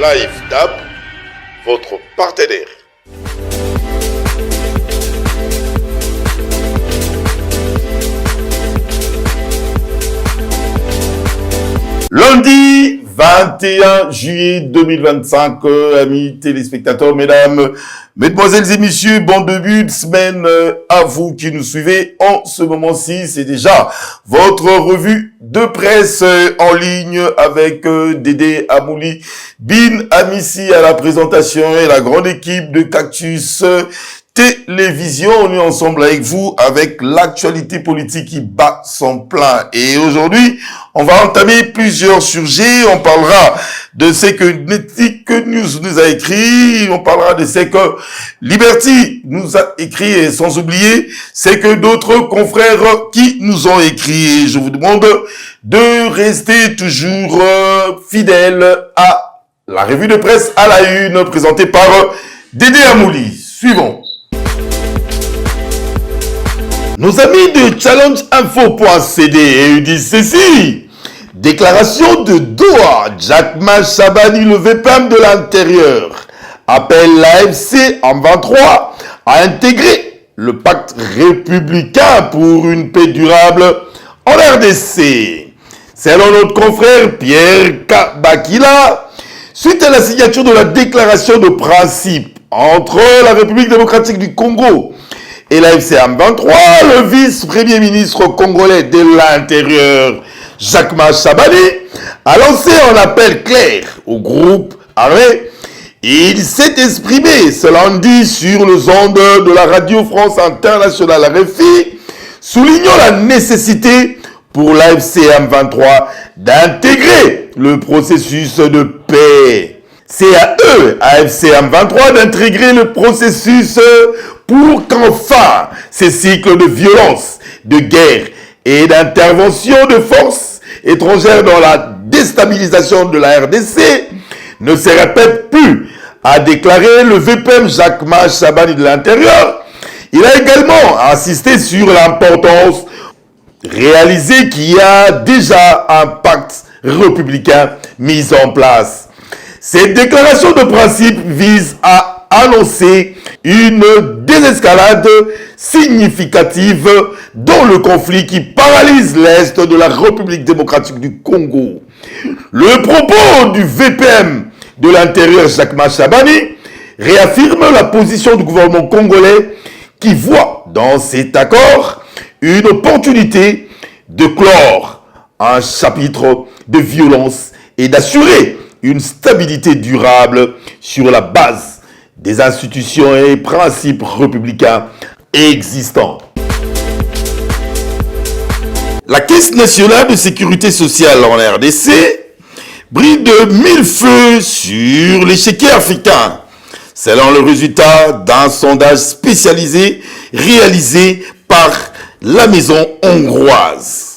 Live DAB, votre partenaire. Lundi 21 juillet 2025, amis téléspectateurs, mesdames, mesdemoiselles et messieurs, bon début de semaine à vous qui nous suivez en ce moment-ci. C'est déjà votre revue de presse en ligne avec Dédé Amouli, Bin Amissi à la présentation et la grande équipe de Cactus Télévision. On est ensemble avec vous avec l'actualité politique qui bat son plein. Et aujourd'hui, on va entamer plusieurs sujets. On parlera de ce que Nettic News nous a écrit. On parlera de ce que Liberty nous a écrit. Et sans oublier, c'est que d'autres confrères qui nous ont écrit. Et je vous demande de rester toujours fidèles à la revue de presse à la une présentée par Dédé Amouli. Suivons. Nos amis de ChallengeInfo.cd disent ceci. Déclaration de Doha. Jackman Chabani, le VPM de l'intérieur, appelle l'AFC en 23 à intégrer le pacte républicain pour une paix durable en RDC. Selon notre confrère Pierre Kabakila, suite à la signature de la déclaration de principe entre la République démocratique du Congo et l'AFC M23, le vice-premier ministre congolais de l'Intérieur, Jackman Chabani, a lancé un appel clair au groupe armé. Il s'est exprimé ce lundi sur les ondes de la Radio France Internationale RFI, soulignant la nécessité pour l'AFC M23 d'intégrer le processus de paix. C'est à eux, AFC M23, d'intégrer le processus pour qu'enfin ces cycles de violence, de guerre et d'intervention de forces étrangères dans la déstabilisation de la RDC ne se répètent plus, a déclaré le VPM Jackman Chabani de l'Intérieur. Il a également insisté sur l'importance réalisée qu'il y a déjà un pacte républicain mis en place. Cette déclaration de principe vise à annoncer une désescalade significative dans le conflit qui paralyse l'Est de la République démocratique du Congo. Le propos du VPM de l'Intérieur, Jackman Chabani, réaffirme la position du gouvernement congolais qui voit dans cet accord une opportunité de clore un chapitre de violence et d'assurer une stabilité durable sur la base des institutions et principes républicains existants. La Caisse nationale de sécurité sociale en RDC brille de mille feux sur l'échiquier africain, selon le résultat d'un sondage spécialisé réalisé par la maison hongroise.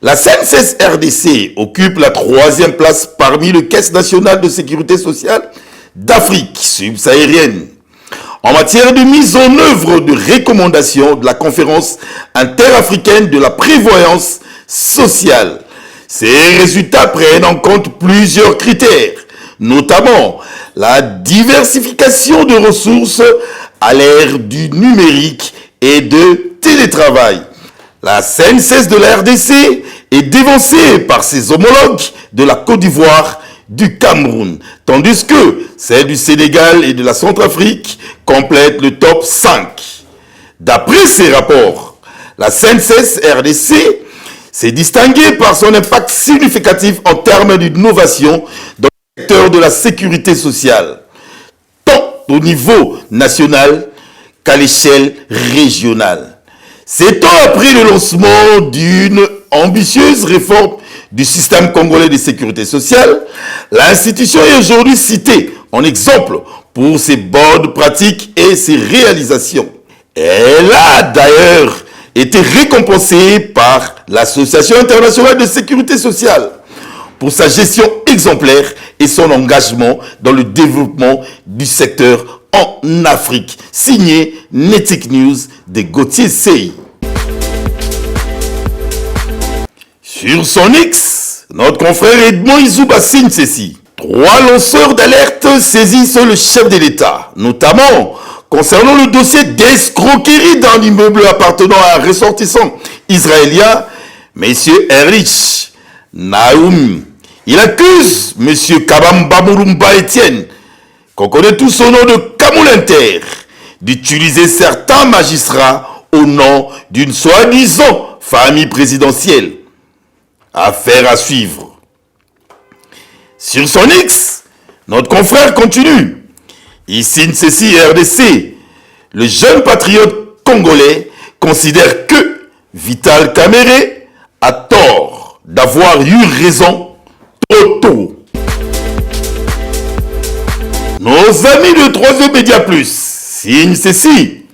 La CNSS RDC occupe la 3e place parmi les caisses nationales de sécurité sociale d'Afrique subsaharienne en matière de mise en œuvre de recommandations de la conférence interafricaine de la prévoyance sociale. Ces résultats prennent en compte plusieurs critères, notamment la diversification de ressources à l'ère du numérique et de télétravail. La CNSS de la RDC est dévancée par ses homologues de la Côte d'Ivoire, du Cameroun, tandis que celle du Sénégal et de la Centrafrique complètent le top 5. D'après ces rapports, la CNSS RDC s'est distinguée par son impact significatif en termes d'innovation dans le secteur de la sécurité sociale, tant au niveau national qu'à l'échelle régionale. 7 ans après le lancement d'une ambitieuse réforme du système congolais de sécurité sociale, l'institution est aujourd'hui citée en exemple pour ses bonnes pratiques et ses réalisations. Elle a d'ailleurs été récompensée par l'Association internationale de sécurité sociale pour sa gestion exemplaire et son engagement dans le développement du secteur en Afrique. Signé Nettic News de Gauthier Sey. Sur son X, notre confrère Edmond Izouba signe ceci. 3 lanceurs d'alerte saisissent le chef de l'État, notamment concernant le dossier d'escroquerie d'un immeuble appartenant à un ressortissant israélien, M. Erlich Naoum. Il accuse M. Kabamba Moulumba Etienne, qu'on connaît tous au nom de Kamoulinter, d'utiliser certains magistrats au nom d'une soi-disant famille présidentielle. Affaire à suivre. Sur son X, notre confrère continue. Ici, ceci RDC, le jeune patriote congolais considère que Vital Kamerhe a tort d'avoir eu raison trop tôt. Nos amis de 3e Média Plus signent ceci.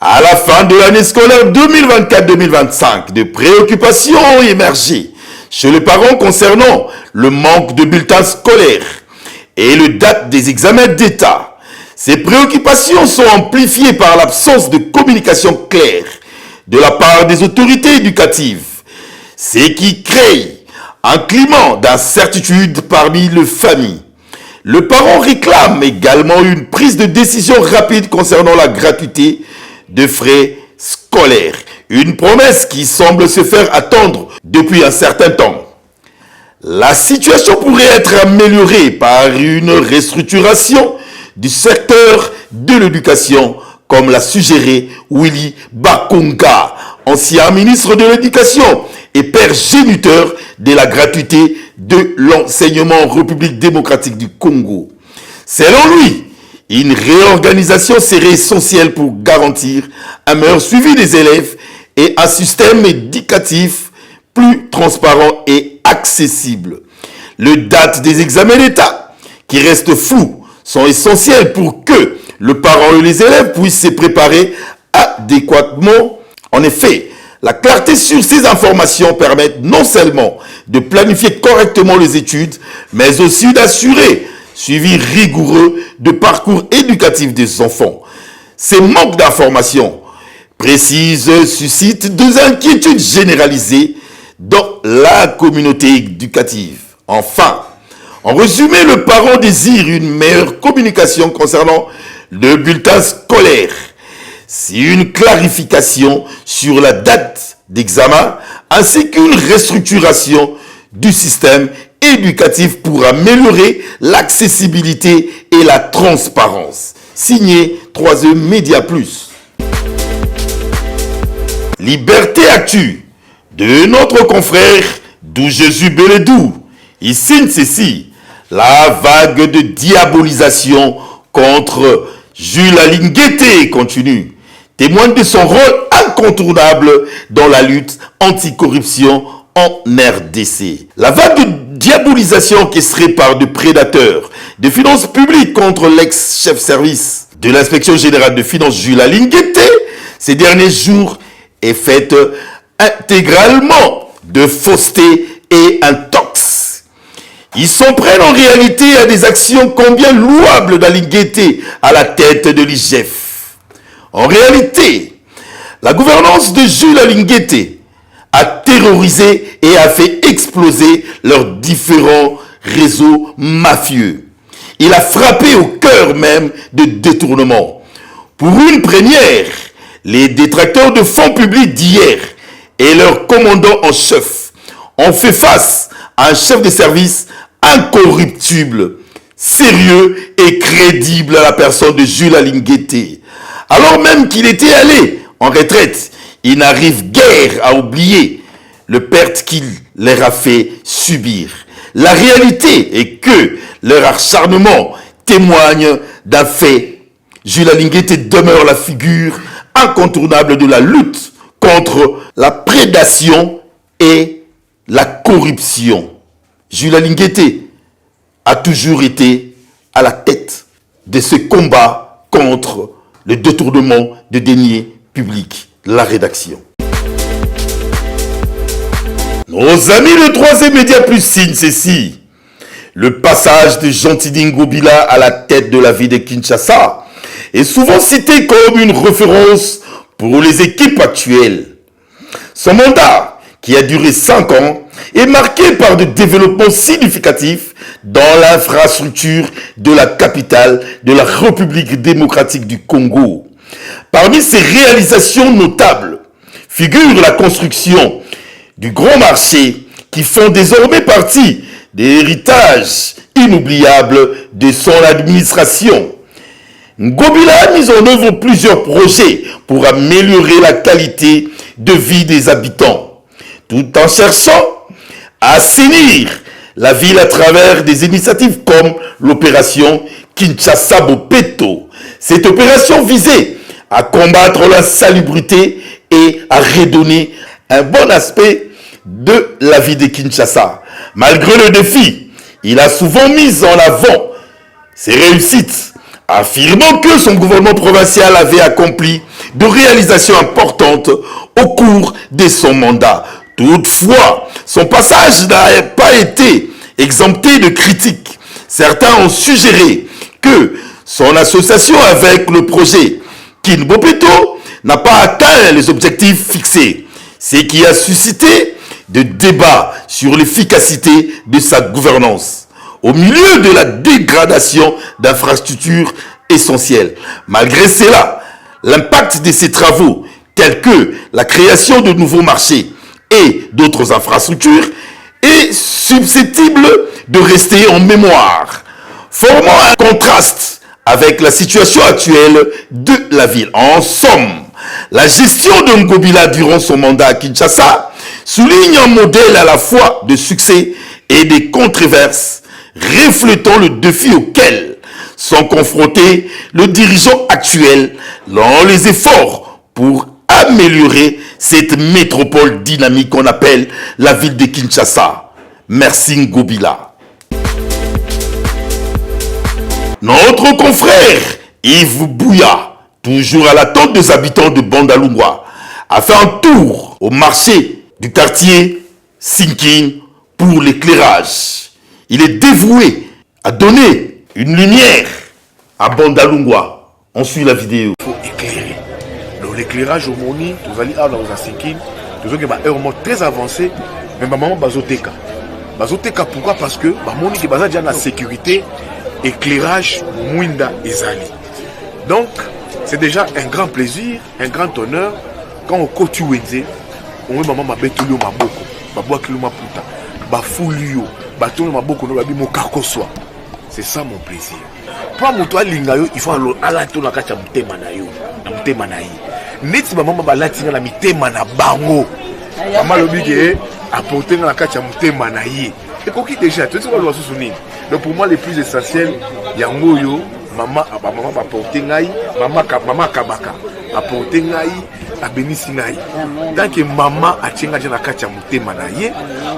À la fin de l'année scolaire 2024-2025, de préoccupations ont émergé chez les parents concernant le manque de bulletins scolaires et le date des examens d'État. Ces préoccupations sont amplifiées par l'absence de communication claire de la part des autorités éducatives, ce qui crée un climat d'incertitude parmi les familles. Le parent réclame également une prise de décision rapide concernant la gratuité de frais scolaires, une promesse qui semble se faire attendre depuis un certain temps. La situation pourrait être améliorée par une restructuration du secteur de l'éducation, comme l'a suggéré Willy Bakonga, ancien ministre de l'Éducation et père géniteur de la gratuité de l'enseignement en République démocratique du Congo. Selon lui, une réorganisation serait essentielle pour garantir un meilleur suivi des élèves et un système éducatif plus transparent et accessible. Les dates des examens d'État, qui restent floues, sont essentielles pour que le parent et les élèves puissent se préparer adéquatement. En effet, la clarté sur ces informations permet non seulement de planifier correctement les études, mais aussi d'assurer suivi rigoureux de parcours éducatif des enfants. Ces manques d'informations précises suscitent des inquiétudes généralisées dans la communauté éducative. Enfin, en résumé, le parent désire une meilleure communication concernant le bulletin scolaire. C'est une clarification sur la date d'examen ainsi qu'une restructuration du système éducatif pour améliorer l'accessibilité et la transparence. Signé 3e Média Plus. Liberté Actu de notre confrère Dou Jésus Beledou. Il signe ceci. La vague de diabolisation contre Jules Alinguete continue. Témoigne de son rôle incontournable dans la lutte anticorruption en RDC. La vague de diabolisation orchestrée par des prédateurs des finances publiques contre l'ex-chef service de l'inspection générale de finances Jules Alinguete ces derniers jours est faite intégralement de fausseté et intox. Ils s'en prennent en réalité à des actions combien louables d'Alinguete à la tête de l'IGF. En réalité, la gouvernance de Jules Alinguete a terrorisé et a fait exploser leurs différents réseaux mafieux. Il a frappé au cœur même de détournement. Pour une première, les détracteurs de fonds publics d'hier et leur commandant en chef ont fait face à un chef de service incorruptible, sérieux et crédible à la personne de Jules Alinguete. Alors même qu'il était allé en retraite, il n'arrive guère à oublier le perte qu'il leur a fait subir. La réalité est que leur acharnement témoigne d'un fait. Jules Alinguete demeure la figure incontournable de la lutte contre la prédation et la corruption. Jules Alinguete a toujours été à la tête de ce combat contre le détournement de deniers publics. La rédaction. Nos amis de 3e Média Plus signent ceci. Le passage de Jean Tiding Ngobila à la tête de la ville de Kinshasa est souvent cité comme une référence pour les équipes actuelles. Son mandat, qui a duré 5 ans, est marqué par des développements significatifs dans l'infrastructure de la capitale de la République démocratique du Congo. Parmi ces réalisations notables figure la construction du grand marché qui font désormais partie des héritages inoubliables de son administration. Ngobila a mis en œuvre plusieurs projets pour améliorer la qualité de vie des habitants, tout en cherchant à assainir la ville à travers des initiatives comme l'opération Kinshasa Bopeto. Cette opération visait à combattre la salubrité et à redonner un bon aspect de la vie de Kinshasa. Malgré le défi, il a souvent mis en avant ses réussites, affirmant que son gouvernement provincial avait accompli de réalisations importantes au cours de son mandat. Toutefois, son passage n'a pas été exempté de critiques. Certains ont suggéré que son association avec le projet Kin Bopeto n'a pas atteint les objectifs fixés, ce qui a suscité des débats sur l'efficacité de sa gouvernance, au milieu de la dégradation d'infrastructures essentielles. Malgré cela, l'impact de ces travaux, tels que la création de nouveaux marchés et d'autres infrastructures, est susceptible de rester en mémoire, formant un contraste avec la situation actuelle de la ville. En somme, la gestion de Ngobila durant son mandat à Kinshasa souligne un modèle à la fois de succès et de controverses, reflétant le défi auquel sont confrontés le dirigeant actuel dans les efforts pour améliorer cette métropole dynamique qu'on appelle la ville de Kinshasa. Merci Ngobila. Notre confrère Yves Bouya, toujours à l'attente des habitants de Bandalungwa, a fait un tour au marché du quartier Sinkin pour l'éclairage. Il est dévoué à donner une lumière à Bandalungwa. On suit la vidéo. Il faut éclairer. Donc l'éclairage au Moni, vous allez à la Sinkin, vous avez un moment très avancé, mais maman Bazoteka. Bazoteka pourquoi? Parce que Moni qui basa déjà la sécurité, éclairage Mwinda Ezali. Donc c'est déjà un grand plaisir, un grand honneur quand on côtoie Wenze, on veut maman mabetulio maboko, babouakilo maputa, bafulio, batulio maboko no babi mokakoswa. C'est ça mon plaisir. Pour mon toi lingayo, il faut aller tout na kacha mutema na yo, na mutema na yi. Neti maman babalatinga na mitema na bango. Maman lobike apporter na kacha mutema na yi. Et quoi qui déjà, tu sais quoi le souvenir. Donc pour moi, le plus essentiel, yango yo, maman va porter ngai, maman kabaka, apporter ngai, abénissi ngai. Donc maman a tchenga jana kacha mutema na ye,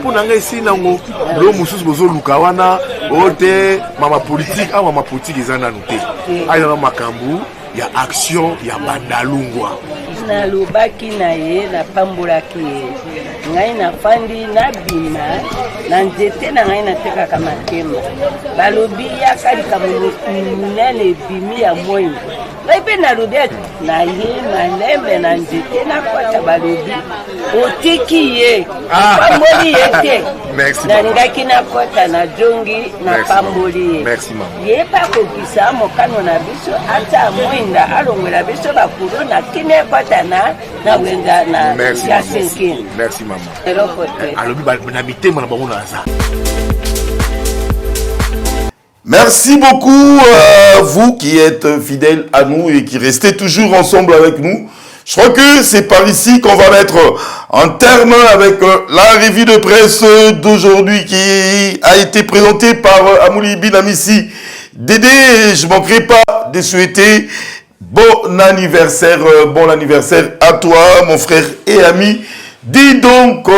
pour nanga ici nango, le musus bozo lukawana, ote, maman politique ezana noté. Aïe na makambu, ya action, ya Bandalungwa. Na lubaki na ye, na pambolaki ye. Ngai na fandi na bima na nzete na ngai na teka kama temba balobi ya kali kama munene bimi ya moyo ngai pe na lobi na ye malembe na nzete na kwata balobi otiki ye pamboli ye te na ngaki na kwata na jongi na pamboli ye merci maman ye pa kokisa mokano na biso ata mwinda alongela biso bakulu na kine kwata na wenga na ya senkin. Merci maman. Merci beaucoup vous qui êtes fidèles à nous et qui restez toujours ensemble avec nous. Je crois que c'est par ici qu'on va mettre en terme avec la revue de presse d'aujourd'hui qui a été présentée par Amouli Binamissi. Dédé, je ne manquerai pas de souhaiter bon anniversaire à toi, mon frère et ami. Dis donc,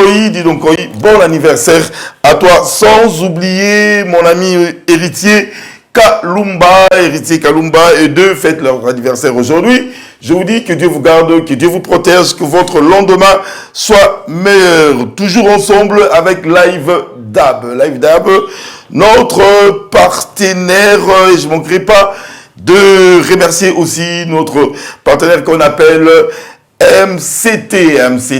bon anniversaire à toi, sans oublier mon ami héritier Kalumba, et deux fêtent leur anniversaire aujourd'hui. Je vous dis que Dieu vous garde, que Dieu vous protège, que votre lendemain soit meilleur. Toujours ensemble avec Live Dab, notre partenaire, et je ne manquerai pas de remercier aussi notre partenaire qu'on appelle MCT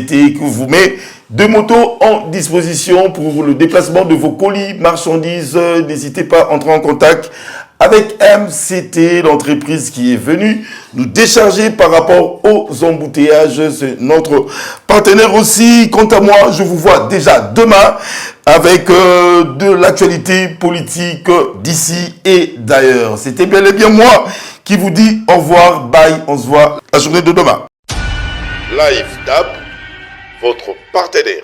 qui vous met 2 motos en disposition pour le déplacement de vos colis, marchandises. N'hésitez pas à entrer en contact avec MCT, l'entreprise qui est venue nous décharger par rapport aux embouteillages. C'est notre partenaire aussi. Quant à moi, je vous vois déjà demain avec de l'actualité politique d'ici et d'ailleurs. C'était bel et bien moi qui vous dis au revoir, bye, on se voit la journée de demain. Live DAB, votre partenaire.